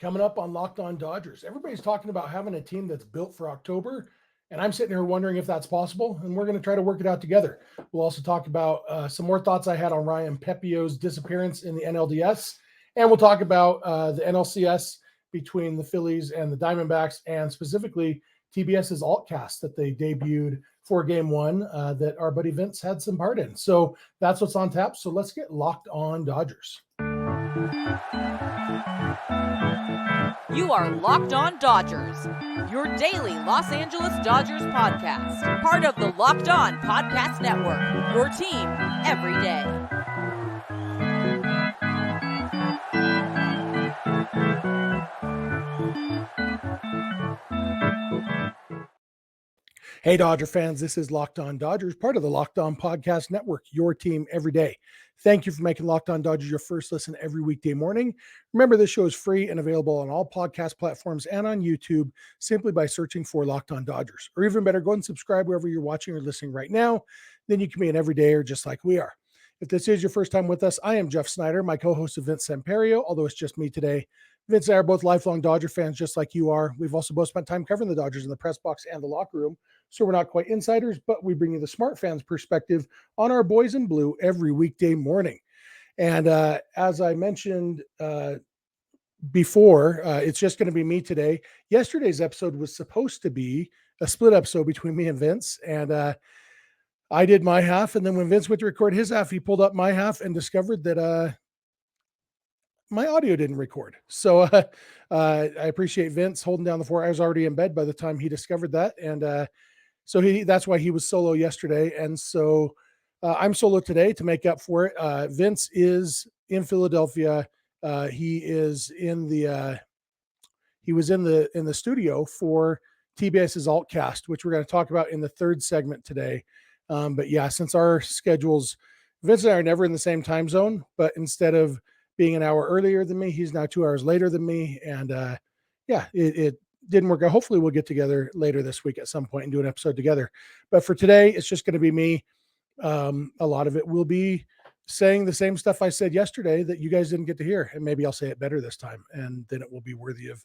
Coming up on Locked On Dodgers, everybody's talking about having a team that's built for October, and I'm sitting here wondering if that's possible, and we're going to try to work it out together. We'll also talk about some more thoughts I had on Ryan Pepiot's disappearance in the NLDS, and we'll talk about the NLCS between the Phillies and the Diamondbacks, and specifically TBS's ALTCast that they debuted for Game 1 that our buddy Vince had some part in. So that's what's on tap. So let's get Locked On Dodgers. You are Locked On Dodgers, your daily Los Angeles Dodgers podcast. Part of the Locked On Podcast Network, your team every day. Hey, Dodger fans, this is Locked On Dodgers, part of the Locked On Podcast Network, your team every day. Thank you for making Locked On Dodgers your first listen every weekday morning. Remember, this show is free and available on all podcast platforms and on YouTube simply by searching for Locked On Dodgers. Or even better, go and subscribe wherever you're watching or listening right now. Then you can be an everydayer just like we are. If this is your first time with us, I am Jeff Snider, my co-host of Vince Samperio, although it's just me today. Vince and I are both lifelong Dodger fans just like you are. We've also both spent time covering the Dodgers in the press box and the locker room. So we're not quite insiders, but we bring you the smart fans perspective on our boys in blue every weekday morning. And as I mentioned before, it's just going to be me today. Yesterday's episode was supposed to be a split episode between me and Vince. And I did my half. And then when Vince went to record his half, he pulled up my half and discovered that my audio didn't record. So I appreciate Vince holding down the fort. I was already in bed by the time he discovered that. And so that's why he was solo yesterday. And so I'm solo today to make up for it. Vince is in Philadelphia. He was in the studio for TBS's ALTCast, which we're going to talk about in the third segment today. But yeah, since our schedules, Vince and I are never in the same time zone, but instead of being an hour earlier than me, he's now 2 hours later than me. And it didn't work out. Hopefully we'll get together later this week at some point and do an episode together. But for today, it's just going to be me. A lot of it will be saying the same stuff I said yesterday that you guys didn't get to hear. And maybe I'll say it better this time. And then it will be worthy of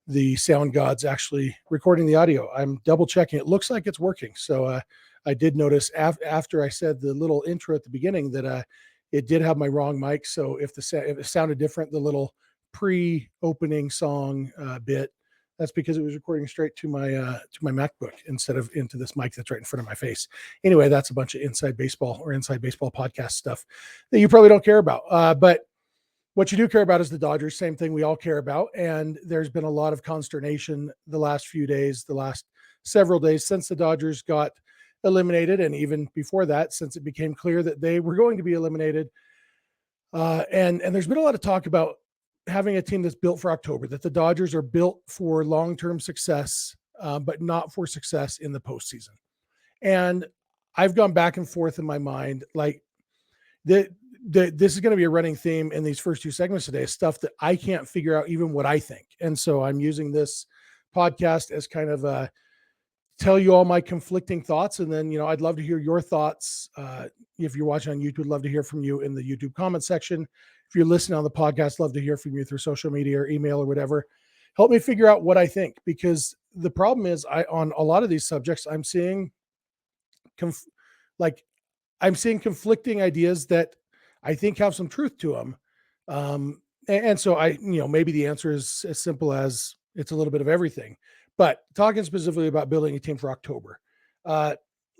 the sound gods actually recording the audio. I'm double checking. It looks like it's working. So I did notice after I said the little intro at the beginning that it did have my wrong mic. So if it sounded different, the little pre-opening song bit, that's because it was recording straight to my MacBook instead of into this mic that's right in front of my face. Anyway, that's a bunch of inside baseball podcast stuff that you probably don't care about. But what you do care about is the Dodgers, same thing we all care about. And there's been a lot of consternation the last few days, the last several days since the Dodgers got eliminated. And even before that, since it became clear that they were going to be eliminated. And there's been a lot of talk about having a team that's built for October, that the Dodgers are built for long-term success, but not for success in the postseason. And I've gone back and forth in my mind, like this is going to be a running theme in these first two segments today, stuff that I can't figure out even what I think. And so I'm using this podcast as kind of a tell you all my conflicting thoughts. And then, I'd love to hear your thoughts. If you're watching on YouTube, love to hear from you in the YouTube comment section. If you're listening on the podcast, love to hear from you through social media or email or whatever. Help me figure out what I think, because the problem is on a lot of these subjects, I'm seeing conflicting ideas that I think have some truth to them. And so maybe the answer is as simple as it's a little bit of everything. But talking specifically about building a team for October,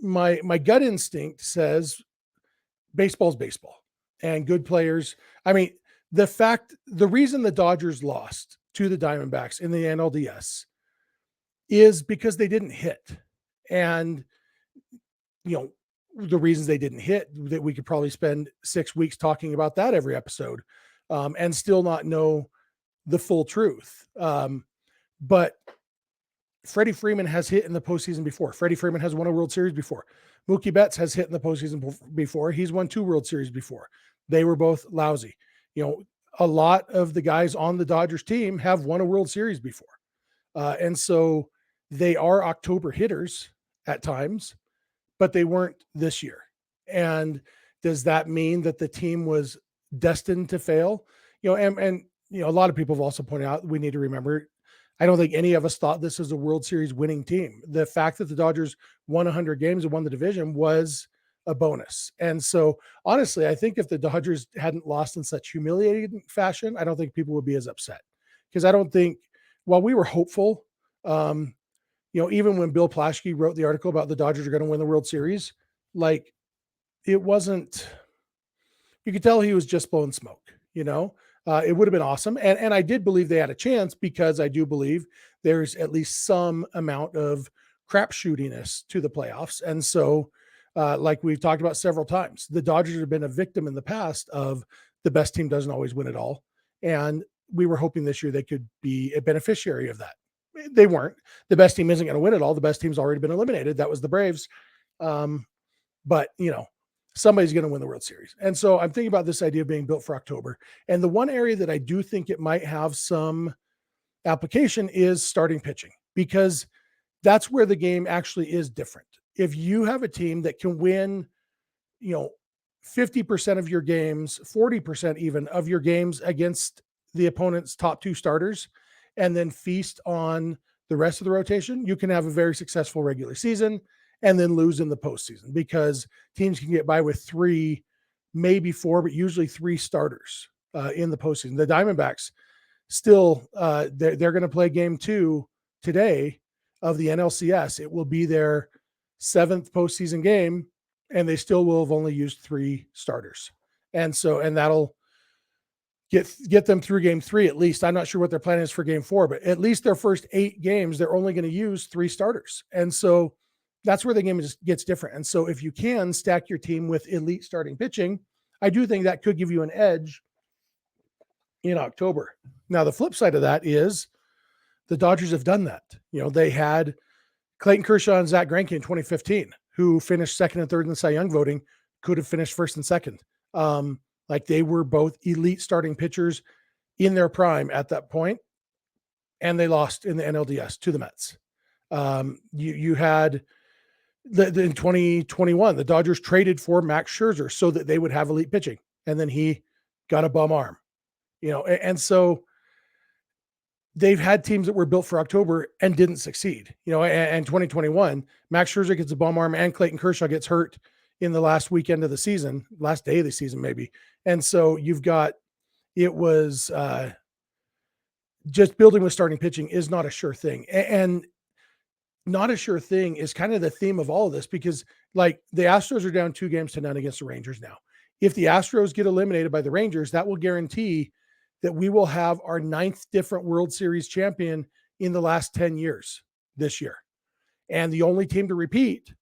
my gut instinct says baseball's baseball and good players. I mean, the reason the Dodgers lost to the Diamondbacks in the NLDS is because they didn't hit. And, the reasons they didn't hit, that we could probably spend 6 weeks talking about that every episode and still not know the full truth. But Freddie Freeman has hit in the postseason before. Freddie Freeman has won a World Series before. Mookie Betts has hit in the postseason before. He's won 2 World Series before. They were both lousy. A lot of the guys on the Dodgers team have won a World Series before. And so they are October hitters at times, but they weren't this year. And does that mean that the team was destined to fail? And a lot of people have also pointed out, we need to remember, I don't think any of us thought this was a World Series winning team. The fact that the Dodgers won 100 games and won the division was a bonus. And so, honestly, I think if the Dodgers hadn't lost in such humiliating fashion, I don't think people would be as upset. Because I don't think, while we were hopeful, even when Bill Plaschke wrote the article about the Dodgers are going to win the World Series, like, it wasn't, you could tell he was just blowing smoke, it would have been awesome. And I did believe they had a chance, because I do believe there's at least some amount of crapshootiness to the playoffs. And so, like we've talked about several times, the Dodgers have been a victim in the past of the best team doesn't always win it all. And we were hoping this year they could be a beneficiary of that. They weren't. The best team isn't going to win it all. The best team's already been eliminated. That was the Braves. But somebody's going to win the World Series. And so I'm thinking about this idea of being built for October. And the one area that I do think it might have some application is starting pitching, because that's where the game actually is different. If you have a team that can win, 50% of your games, 40% even of your games against the opponent's top two starters, and then feast on the rest of the rotation, you can have a very successful regular season and then lose in the postseason, because teams can get by with 3, maybe 4, but usually 3 starters in the postseason. The Diamondbacks still, they're going to play game 2 today of the NLCS. It will be their 7th postseason game, and they still will have only used 3 starters. And that'll get them through game 3 at least. I'm not sure what their plan is for game 4, but at least their first 8 games, they're only going to use 3 starters. And so that's where the game gets different. And so if you can stack your team with elite starting pitching, I do think that could give you an edge in October. Now, the flip side of that is the Dodgers have done that. They had Clayton Kershaw and Zach Greinke in 2015, who finished 2nd and 3rd in the Cy Young voting, could have finished 1st and 2nd. Like, they were both elite starting pitchers in their prime at that point, and they lost in the NLDS to the Mets. You had in 2021, the Dodgers traded for Max Scherzer so that they would have elite pitching, and then he got a bum arm, and so they've had teams that were built for October and didn't succeed, and 2021, Max Scherzer gets a bum arm and Clayton Kershaw gets hurt in the last weekend of the season, last day of the season, maybe. And so it was just building with starting pitching is not a sure thing. And not a sure thing is kind of the theme of all of this, because like the Astros are down 2-0 against the Rangers now. If the Astros get eliminated by the Rangers, that will guarantee that we will have our 9th different World Series champion in the last 10 years this year. And the only team to repeat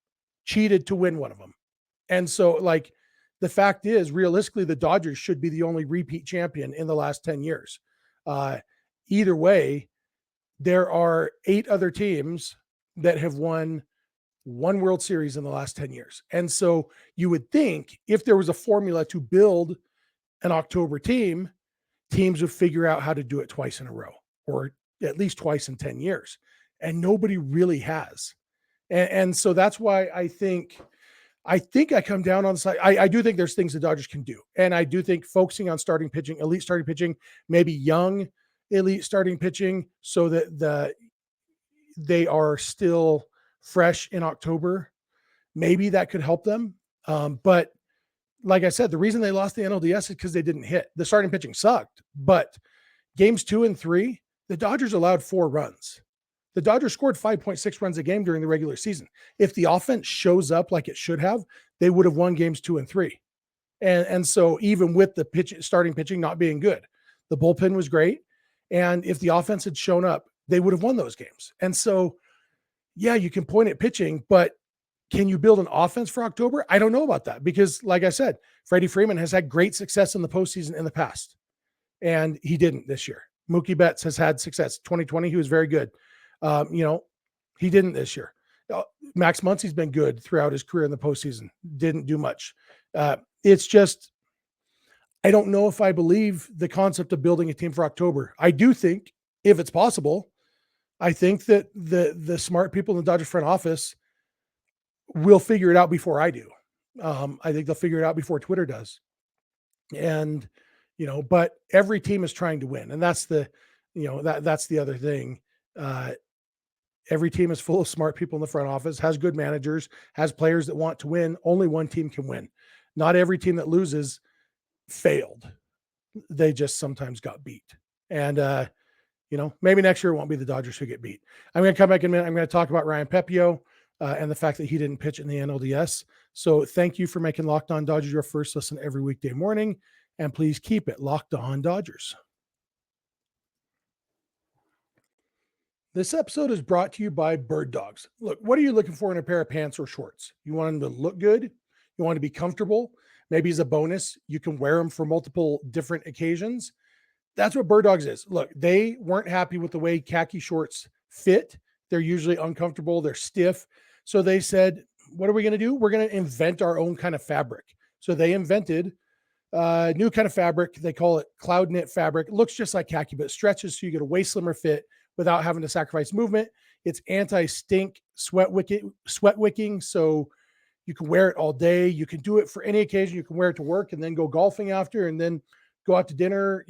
cheated to win one of them. And so, like, the fact is, realistically, the Dodgers should be the only repeat champion in the last 10 years. Either way, there are 8 other teams that have won 1 World Series in the last 10 years. And so you would think if there was a formula to build an October team, teams would figure out how to do it twice in a row, or at least twice in 10 years. And nobody really has. And so that's why I think I come down on the side. I do think there's things the Dodgers can do. And I do think focusing on starting pitching, elite starting pitching, maybe young elite starting pitching, so that they are still fresh in October, maybe that could help them. But like I said, the reason they lost the NLDS is because they didn't hit. The starting pitching sucked, but games 2 and 3, the Dodgers allowed 4 runs. The Dodgers scored 5.6 runs a game during the regular season. If the offense shows up like it should have, they would have won games 2 and 3. And so even with the starting pitching not being good, the bullpen was great. And if the offense had shown up, they would have won those games. And so, yeah, you can point at pitching, but can you build an offense for October? I don't know about that, because like I said, Freddie Freeman has had great success in the postseason in the past, and he didn't this year. Mookie Betts has had success. 2020, he was very good. He didn't this year. Max Muncy's been good throughout his career in the postseason. Didn't do much. It's just, I don't know if I believe the concept of building a team for October. I do think, if it's possible, I think that the smart people in the Dodgers front office will figure it out before I do. I think they'll figure it out before Twitter does. And, but every team is trying to win. And that's that's the other thing. Every team is full of smart people in the front office, has good managers, has players that want to win. Only one team can win. Not every team that loses failed. They just sometimes got beat. And, maybe next year it won't be the Dodgers who get beat. I'm going to come back in a minute. I'm going to talk about Ryan Pepiot and the fact that he didn't pitch in the NLDS. So thank you for making Locked On Dodgers your first listen every weekday morning. And please keep it Locked On Dodgers. This episode is brought to you by Bird Dogs. Look, what are you looking for in a pair of pants or shorts? You want them to look good? You want to be comfortable? Maybe as a bonus, you can wear them for multiple different occasions. That's what Bird Dogs is. Look, they weren't happy with the way khaki shorts fit. They're usually uncomfortable. They're stiff. So they said, what are we going to do? We're going to invent our own kind of fabric. So they invented a new kind of fabric. They call it cloud knit fabric. It looks just like khaki, but it stretches so you get a way slimmer fit without having to sacrifice movement. It's anti-stink, sweat wicking. So you can wear it all day. You can do it for any occasion. You can wear it to work and then go golfing after and then go out to dinner.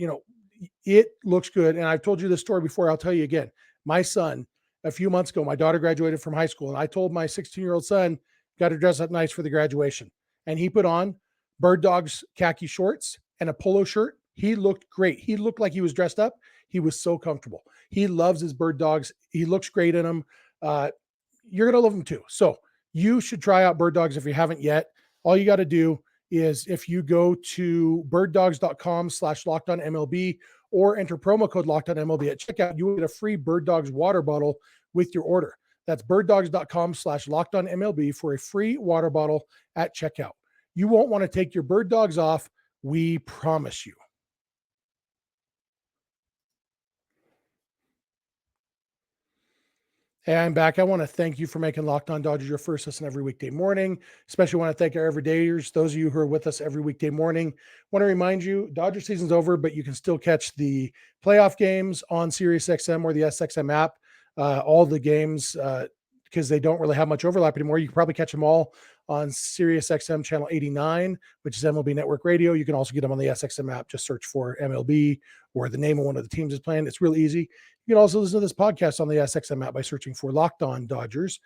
It looks good. And I've told you this story before. I'll tell you again. My son, a few months ago, my daughter graduated from high school, and I told my 16-year-old son, got to dress up nice for the graduation. And he put on Bird Dogs khaki shorts and a polo shirt. He looked great. He looked like he was dressed up. He was so comfortable. He loves his Bird Dogs. He looks great in them. You're going to love them too. So you should try out Bird Dogs if you haven't yet. All you got to do is if you go to birddogs.com/lockedonmlb or enter promo code lockedonmlb at checkout, you will get a free Bird Dogs water bottle with your order. That's birddogs.com/lockedonmlb for a free water bottle at checkout. You won't want to take your Bird Dogs off. We promise you. Hey, I'm back. I want to thank you for making Locked On Dodgers your first listen every weekday morning. Especially want to thank our everydayers, those of you who are with us every weekday morning. Want to remind you, Dodger season's over, but you can still catch the playoff games on SiriusXM or the SXM app. All the games, because they don't really have much overlap anymore. You can probably catch them all on SiriusXM channel 89, which is MLB Network Radio. You can also get them on the SXM app. Just search for MLB or the name of one of the teams is playing. It's real easy. You can also listen to this podcast on the SXM app by searching for Locked On Dodgers.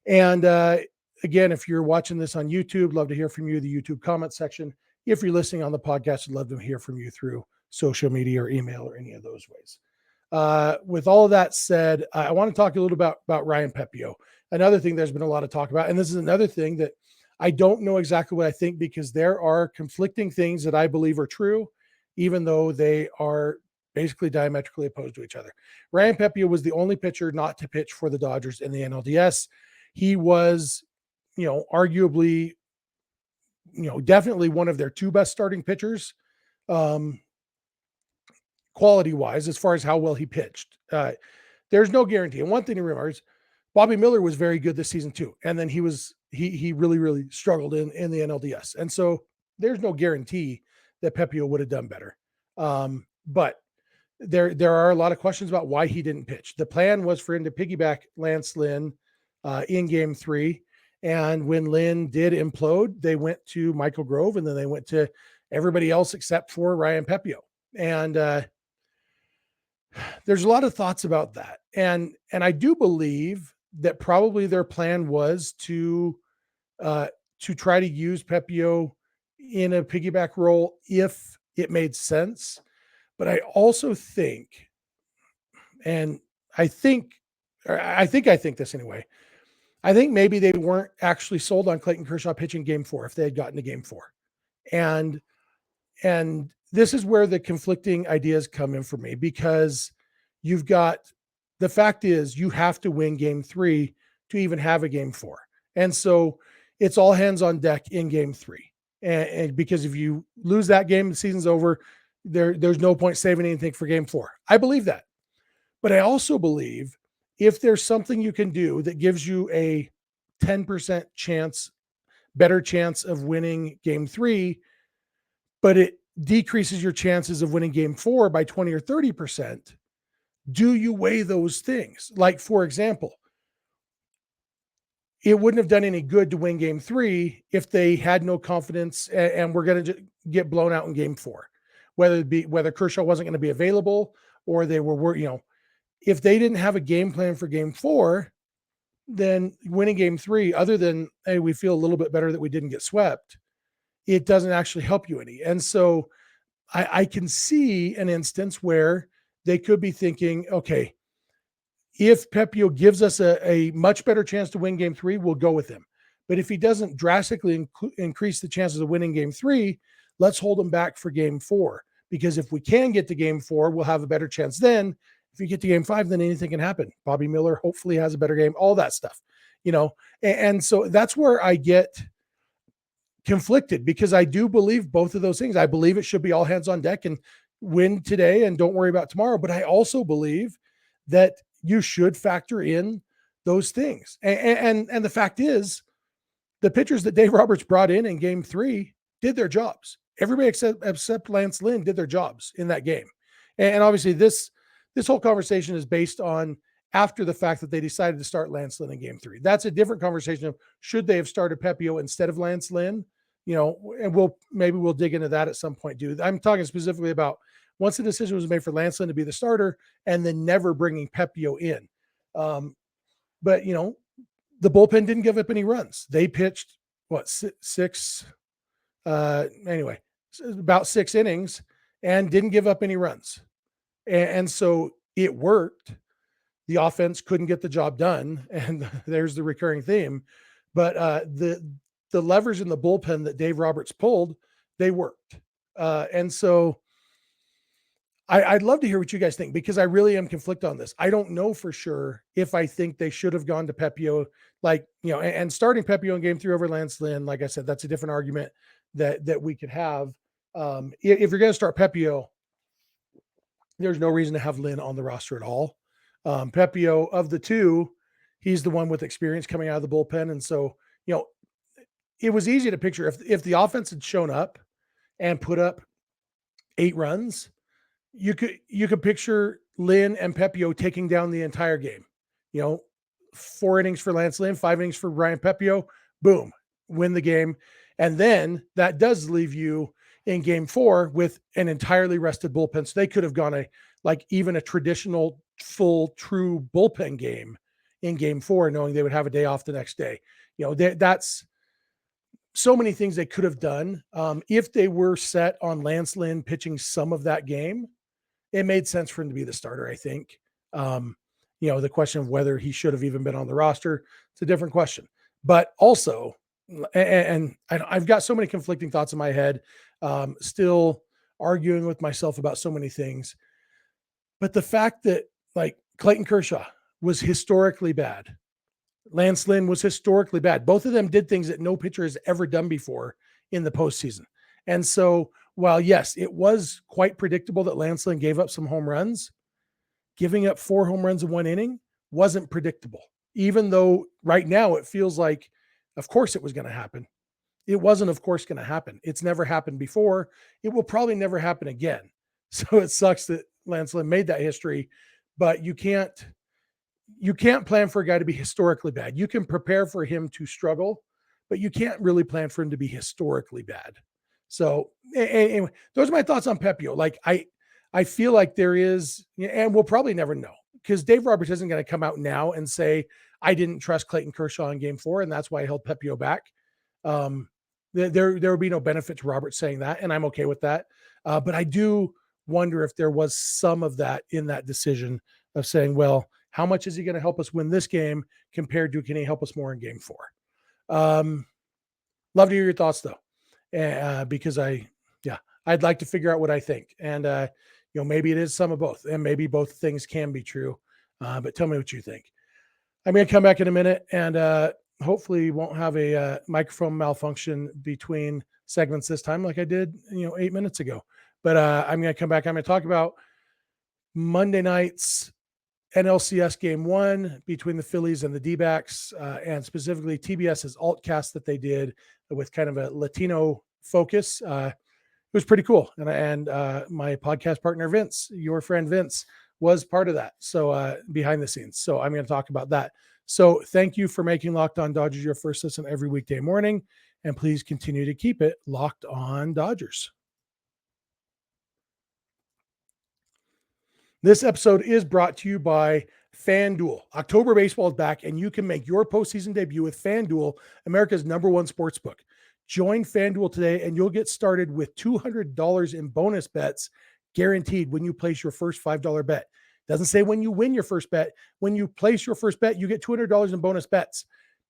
And again, if you're watching this on YouTube, love to hear from you, the YouTube comment section. If you're listening on the podcast, I'd love to hear from you through social media or email or any of those ways. With all of that said, I want to talk a little about Ryan Pepiot. Another thing there's been a lot of talk about, and this is another thing that I don't know exactly what I think because there are conflicting things that I believe are true, even though they are basically diametrically opposed to each other. Ryan Pepiot was the only pitcher not to pitch for the Dodgers in the NLDS. He was, arguably, definitely one of their two best starting pitchers, quality-wise, as far as how well he pitched. There's no guarantee. And one thing to remember is Bobby Miller was very good this season too. And then he really, really struggled in the NLDS. And so there's no guarantee that Pepiot would have done better. But there are a lot of questions about why he didn't pitch. The plan was for him to piggyback Lance Lynn in game 3. And when Lynn did implode, they went to Michael Grove and then they went to everybody else except for Ryan Pepiot. And there's a lot of thoughts about that. And I do believe that probably their plan was to try to use Pepiot in a piggyback role if it made sense. But I also think, and I think this anyway, I think maybe they weren't actually sold on Clayton Kershaw pitching game 4 if they had gotten to game 4. And this is where the conflicting ideas come in for me, because you've got, the fact is you have to win game 3 to even have a game 4. And so it's all hands on deck in game 3. And because if you lose that game, the season's over, there's no point saving anything for game 4. I believe that. But I also believe if there's something you can do that gives you a 10% better chance of winning game 3, but it decreases your chances of winning game 4 by 20 or 30%, do you weigh those things? Like, for example, it wouldn't have done any good to win game 3 if they had no confidence and were going to get blown out in game 4. whether Kershaw wasn't going to be available or they were, if they didn't have a game plan for game 4, then winning game 3, other than, hey, we feel a little bit better that we didn't get swept, it doesn't actually help you any. And so I can see an instance where they could be thinking, okay, if Pepiot gives us a much better chance to win game 3, we'll go with him. But if he doesn't drastically increase the chances of winning game 3, let's hold him back for game 4. Because if we can get to game 4, we'll have a better chance then. If you get to game 5, then anything can happen. Bobby Miller hopefully has a better game, all that stuff, and so that's where I get conflicted, because I do believe both of those things. I believe it should be all hands on deck and win today and don't worry about tomorrow. But I also believe that you should factor in those things. And the fact is, the pitchers that Dave Roberts brought in game 3 did their jobs. Everybody except Lance Lynn did their jobs in that game. And obviously this whole conversation is based on after the fact that they decided to start Lance Lynn in game 3. That's a different conversation of should they have started Pepiot instead of Lance Lynn, and we'll dig into that at some point, dude. I'm talking specifically about once the decision was made for Lance Lynn to be the starter and then never bringing Pepiot in. But, the bullpen didn't give up any runs. They pitched six, about 6 innings and didn't give up any runs. And so it worked. The offense couldn't get the job done. And there's the recurring theme. But the levers in the bullpen that Dave Roberts pulled, they worked. And so I'd love to hear what you guys think, because I really am conflicted on this. I don't know for sure if I think they should have gone to Pepiot, and starting Pepiot in game 3 over Lance Lynn. Like I said, that's a different argument that we could have. If you're going to start Pepiot, there's no reason to have Lynn on the roster at all. Pepiot, of the two, he's the one with experience coming out of the bullpen. And so, it was easy to picture if the offense had shown up and put up 8 runs, you could picture Lynn and Pepiot taking down the entire game. 4 innings for Lance Lynn, 5 innings for Ryan Pepiot, boom, win the game. And then that does leave you in game 4 with an entirely rested bullpen. So they could have gone even a traditional full true bullpen game in game 4, knowing they would have a day off the next day. That's so many things they could have done. If they were set on Lance Lynn pitching some of that game, it made sense for him to be the starter, I think. The question of whether he should have even been on the roster, it's a different question. But also, and I've got so many conflicting thoughts in my head, still arguing with myself about so many things. But the fact that Clayton Kershaw was historically bad, Lance Lynn was historically bad. Both of them did things that no pitcher has ever done before in the postseason. And so while, yes, it was quite predictable that Lance Lynn gave up some home runs, giving up 4 home runs in 1 inning wasn't predictable. Even though right now it feels like, of course it was going to happen. It wasn't, of course, going to happen. It's never happened before. It will probably never happen again. So it sucks that Lance Lynn made that history, but you can't plan for a guy to be historically bad. You can prepare for him to struggle, but you can't really plan for him to be historically bad. So anyway, those are my thoughts on Pepiot. I feel like there is, and we'll probably never know, because Dave Roberts isn't going to come out now and say, I didn't trust Clayton Kershaw in game 4, and that's why I held Pepiot back. There would be no benefit to Roberts saying that, and I'm okay with that. But I do wonder if there was some of that in that decision of saying, well, how much is he going to help us win this game compared to can he help us more in game 4? Love to hear your thoughts though, because I'd like to figure out what I think. And, maybe it is some of both, and maybe both things can be true. But tell me what you think. I'm going to come back in a minute, and hopefully won't have a microphone malfunction between segments this time like I did, 8 minutes ago. But I'm going to come back. I'm going to talk about Monday night's NLCS Game 1 between the Phillies and the D-backs, and specifically TBS's ALTCast that they did with kind of a Latino focus. It was pretty cool. And my podcast partner, Vince, your friend Vince, was part of that. So behind the scenes. So I'm going to talk about that. So thank you for making Locked On Dodgers your first listen every weekday morning. And please continue to keep it Locked On Dodgers. This episode is brought to you by FanDuel. October baseball is back, and you can make your postseason debut with FanDuel, America's #1 sportsbook. Join FanDuel today, and you'll get started with $200 in bonus bets guaranteed when you place your first $5 bet. Doesn't say when you win your first bet. When you place your first bet, you get $200 in bonus bets.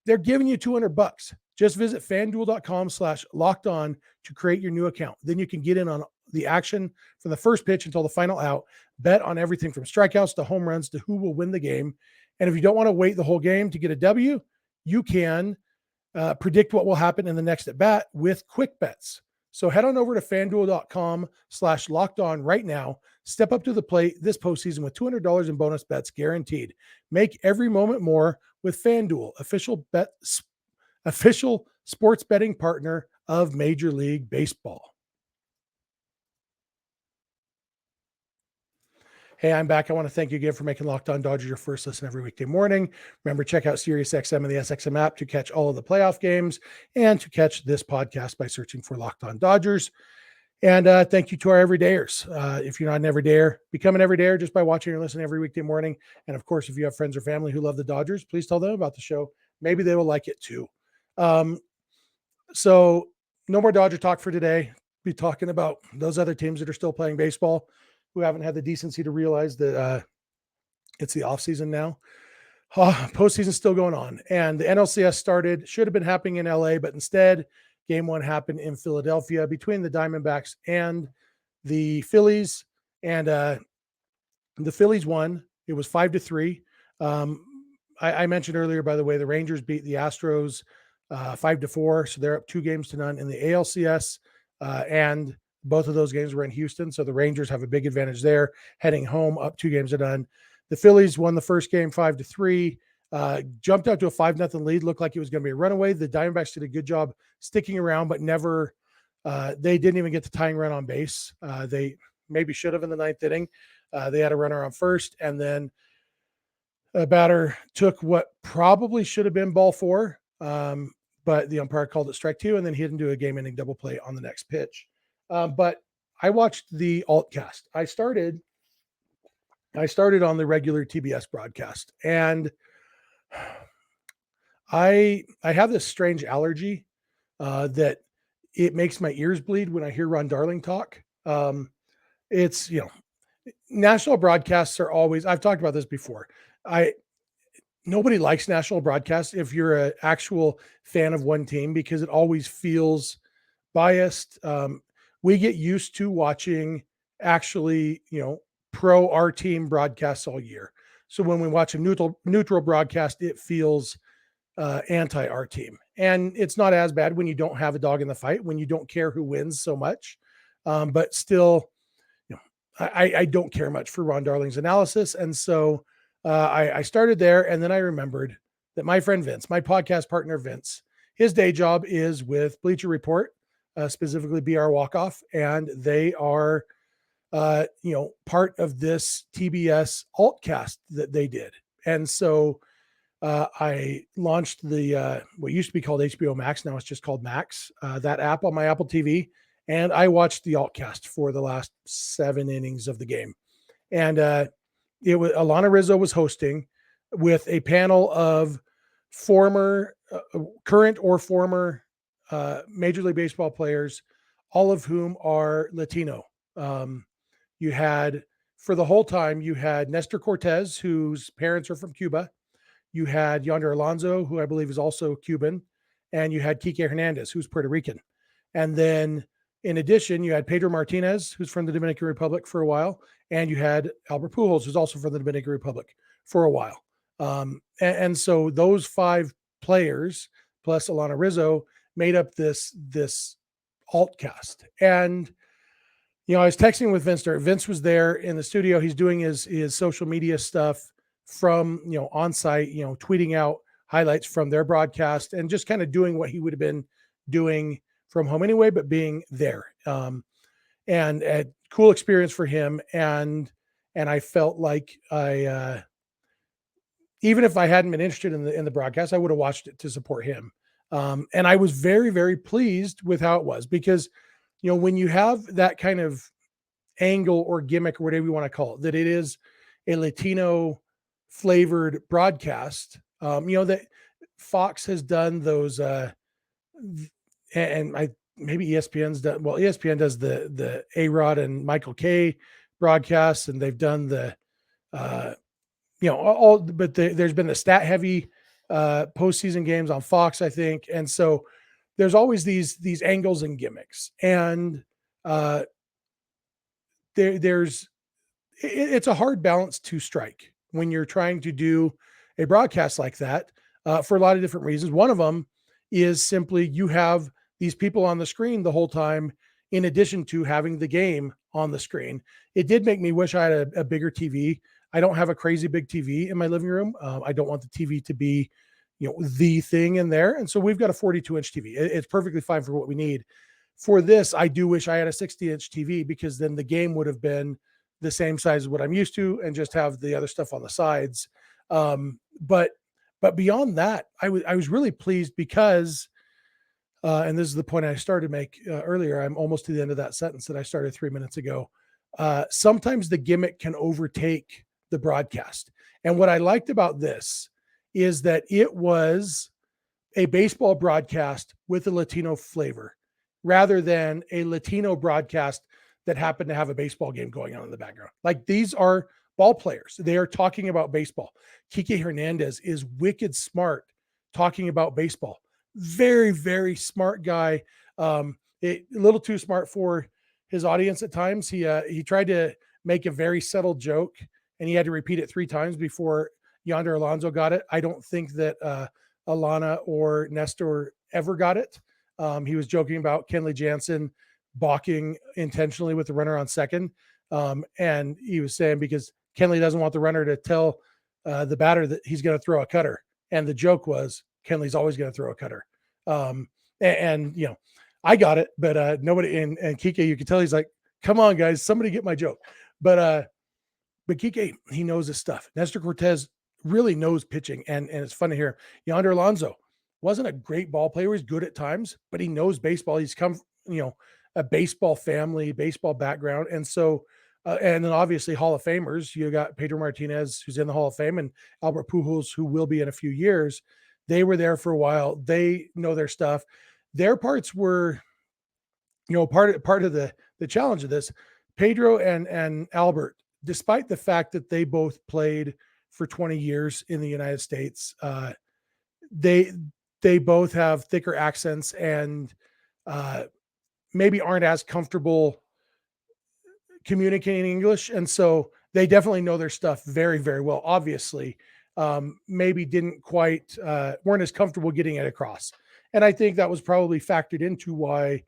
They're giving you $200. Just visit fanduel.com/lockedon to create your new account. Then you can get in on the action from the first pitch until the final out. Bet on everything from strikeouts to home runs to who will win the game. And if you don't want to wait the whole game to get a W, you can predict what will happen in the next at bat with quick bets. So head on over to fanduel.com/lockedon right now. Step up to the plate this postseason with $200 in bonus bets guaranteed. Make every moment more with FanDuel, official sports betting partner of Major League Baseball. Hey, I'm back. I want to thank you again for making Locked On Dodgers your first listen every weekday morning. Remember, check out SiriusXM and the SXM app to catch all of the playoff games and to catch this podcast by searching for Locked On Dodgers. And thank you to our everydayers. If you're not an everydayer, become an everydayer just by watching or listening every weekday morning. And of course, if you have friends or family who love the Dodgers, please tell them about the show. Maybe they will like it too. So no more Dodger talk for today. Be talking about those other teams that are still playing baseball, who haven't had the decency to realize that it's the offseason now. Postseason's still going on. And the NLCS should have been happening in LA, but instead, Game 1 happened in Philadelphia between the Diamondbacks and the Phillies. And the Phillies won. It was 5-3. I mentioned earlier, by the way, the Rangers beat the Astros 5-4. So they're up 2-0 in the ALCS. And both of those games were in Houston, so the Rangers have a big advantage there, heading home up 2-0. The Phillies won the first game 5-3, jumped out to a 5-0 lead, looked like it was going to be a runaway. The Diamondbacks did a good job sticking around, but never, they didn't even get the tying run on base. They maybe should have in the ninth inning. They had a runner on first, and then a batter took what probably should have been ball 4, but the umpire called it strike 2, and then he didn't do a game-ending double play on the next pitch. But I watched the ALTCast. I started on the regular TBS broadcast, and I have this strange allergy that it makes my ears bleed when I hear Ron Darling talk. It's, national broadcasts are always, I've talked about this before. Nobody likes national broadcasts if you're an actual fan of one team, because it always feels biased. We get used to watching actually, pro our team broadcasts all year. So when we watch a neutral broadcast, it feels anti our team. And it's not as bad when you don't have a dog in the fight, when you don't care who wins so much. But still, I don't care much for Ron Darling's analysis. And so I started there, and then I remembered that my friend Vince, my podcast partner Vince, his day job is with Bleacher Report, specifically BR Walkoff, and they are, part of this TBS ALTCast that they did. And so I launched the what used to be called HBO Max, now it's just called Max, that app on my Apple TV, and I watched the ALTCast for the last 7 innings of the game. And it was Alana Rizzo was hosting with a panel of current or former Major League Baseball players, all of whom are Latino. You had, for the whole time, you had Nestor Cortes, whose parents are from Cuba. You had Yonder Alonso, who I believe is also Cuban. And you had Kiké Hernandez, who's Puerto Rican. And then in addition, you had Pedro Martinez, who's from the Dominican Republic for a while. And you had Albert Pujols, who's also from the Dominican Republic for a while. And so those 5 players, plus Alana Rizzo, made up this ALTCast. And, I was texting with Vince. Vince was there in the studio. He's doing his social media stuff from, on site, tweeting out highlights from their broadcast and just kind of doing what he would have been doing from home anyway, but being there. And a cool experience for him. And I felt like even if I hadn't been interested in the broadcast, I would have watched it to support him. And I was very, very pleased with how it was, because, when you have that kind of angle or gimmick or whatever you want to call it, that it is a Latino flavored broadcast. That Fox has done those, and maybe ESPN's done. Well, ESPN does the A-Rod and Michael K broadcasts, and they've done the, but there's been the stat heavy postseason games on Fox, I think, and so there's always these angles and gimmicks, and it's a hard balance to strike when you're trying to do a broadcast like that, for a lot of different reasons. One of them is simply you have these people on the screen the whole time, in addition to having the game on the screen. It did make me wish I had a bigger TV. I don't have a crazy big TV in my living room. I don't want the TV to be, the thing in there. And so we've got a 42-inch TV. It's perfectly fine for what we need. For this, I do wish I had a 60-inch TV, because then the game would have been the same size as what I'm used to, and just have the other stuff on the sides. But beyond that, I was really pleased because, and this is the point I started to make earlier. I'm almost to the end of that sentence that I started 3 minutes ago. Sometimes the gimmick can overtake the broadcast. And what I liked about this is that it was a baseball broadcast with a Latino flavor, rather than a Latino broadcast that happened to have a baseball game going on in the background. Like, these are ball players. They are talking about baseball. Kiké Hernandez is wicked smart talking about baseball. Very, very smart guy. A little too smart for his audience at times. He tried to make a very subtle joke, and he had to repeat it 3 times before Yonder Alonso got it. I don't think that Alana or Nestor ever got it. He was joking about Kenley Jansen balking intentionally with the runner on second. And he was saying, because Kenley doesn't want the runner to tell the batter that he's going to throw a cutter. And the joke was, Kenley's always going to throw a cutter. I got it, but nobody, and Kiké, you can tell he's like, come on guys, somebody get my joke. But Kiké, he knows his stuff. Nestor Cortes really knows pitching. And it's fun to hear. Yonder Alonso wasn't a great ball player. He's good at times, but he knows baseball. He's come, a baseball family, baseball background. And so, and then obviously Hall of Famers, you got Pedro Martinez, who's in the Hall of Fame, and Albert Pujols, who will be in a few years. They were there for a while. They know their stuff. Their parts were, part of the challenge of this. Pedro and Albert, despite the fact that they both played for 20 years in the United States, they both have thicker accents and maybe aren't as comfortable communicating English. And so they definitely know their stuff very, very well. Obviously, maybe didn't quite, weren't as comfortable getting it across. And I think that was probably factored into why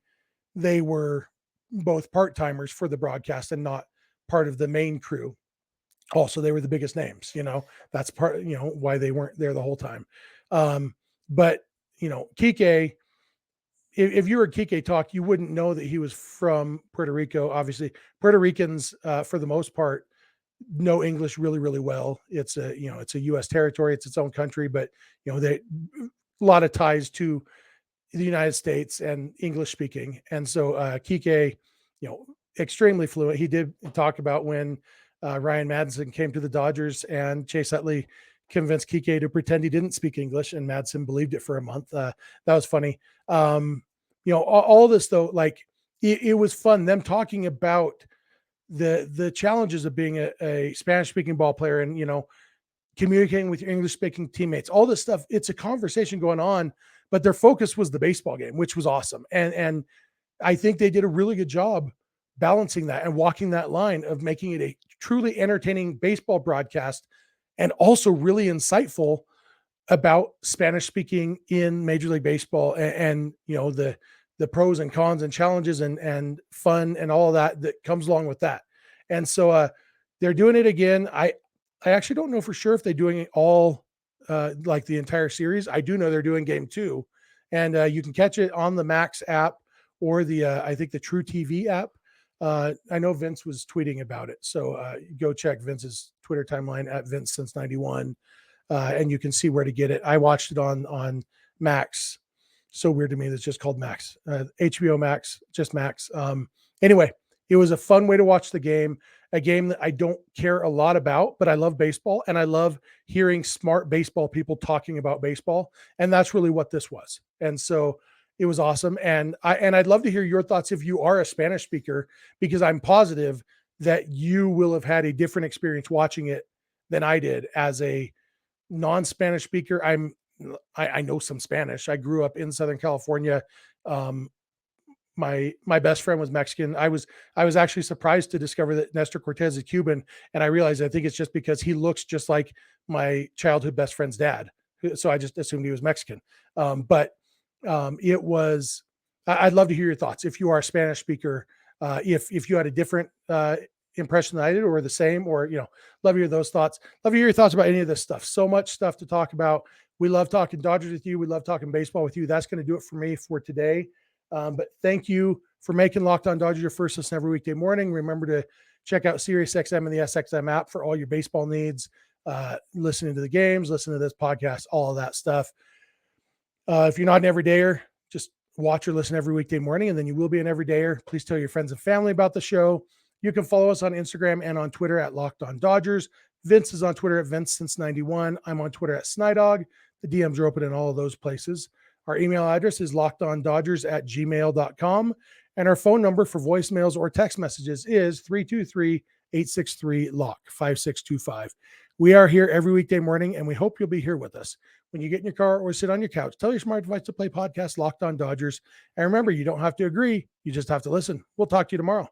they were both part-timers for the broadcast and not part of the main crew. Also, they were the biggest names, that's part, why they weren't there the whole time. But Kiké, if you were Kiké talk, you wouldn't know that he was from Puerto Rico. Obviously, Puerto Ricans, for the most part, know English really, really well. It's a U.S. territory. It's its own country, but a lot of ties to the United States and English speaking. And so Kiké, extremely fluent. He did talk about when Ryan Madsen came to the Dodgers and Chase Utley convinced Kiké to pretend he didn't speak English, and Madsen believed it for a month. That was funny. All this though, like it was fun. Them talking about the challenges of being a Spanish speaking ball player and, communicating with your English speaking teammates, all this stuff. It's a conversation going on, but their focus was the baseball game, which was awesome. And I think they did a really good job balancing that and walking that line of making it a truly entertaining baseball broadcast and also really insightful about Spanish speaking in Major League Baseball and the pros and cons and challenges and fun and all of that comes along with that. And so they're doing it again. I actually don't know for sure if they're doing it all like the entire series. I do know they're doing game 2, and you can catch it on the Max app or the I think the True TV app. I know Vince was tweeting about it, so go check Vince's Twitter timeline at Vince since 91, and you can see where to get it. I watched it on Max. So weird to me that's just called Max. HBO Max, just Max. Anyway, it was a fun way to watch the game, a game that I don't care a lot about, but I love baseball and I love hearing smart baseball people talking about baseball. And that's really what this was. And so it was awesome. And I'd love to hear your thoughts if you are a Spanish speaker, because I'm positive that you will have had a different experience watching it than I did as a non-Spanish speaker. I know some Spanish. I grew up in Southern California. My best friend was Mexican. I was actually surprised to discover that Nestor Cortes is Cuban, and I realized I think it's just because he looks just like my childhood best friend's dad. So I just assumed he was Mexican. It was. I'd love to hear your thoughts if you are a Spanish speaker. If you had a different impression than I did, or the same, or love to hear those thoughts. Love to hear your thoughts about any of this stuff. So much stuff to talk about. We love talking Dodgers with you. We love talking baseball with you. That's going to do it for me for today. But thank you for making Locked On Dodgers your first listen every weekday morning. Remember to check out SiriusXM and the SXM app for all your baseball needs, listening to the games, listening to this podcast, all of that stuff. If you're not an everydayer, just watch or listen every weekday morning, and then you will be an everydayer. Please tell your friends and family about the show. You can follow us on Instagram and on Twitter at Locked On Dodgers. Vince is on Twitter at VinceSince91. I'm on Twitter at Snydog. The DMs are open in all of those places. Our email address is lockedondodgers@gmail.com. And our phone number for voicemails or text messages is 323-863-LOCK, 5625. We are here every weekday morning, and we hope you'll be here with us. When you get in your car or sit on your couch, tell your smart device to play podcast Locked On Dodgers. And remember, you don't have to agree. You just have to listen. We'll talk to you tomorrow.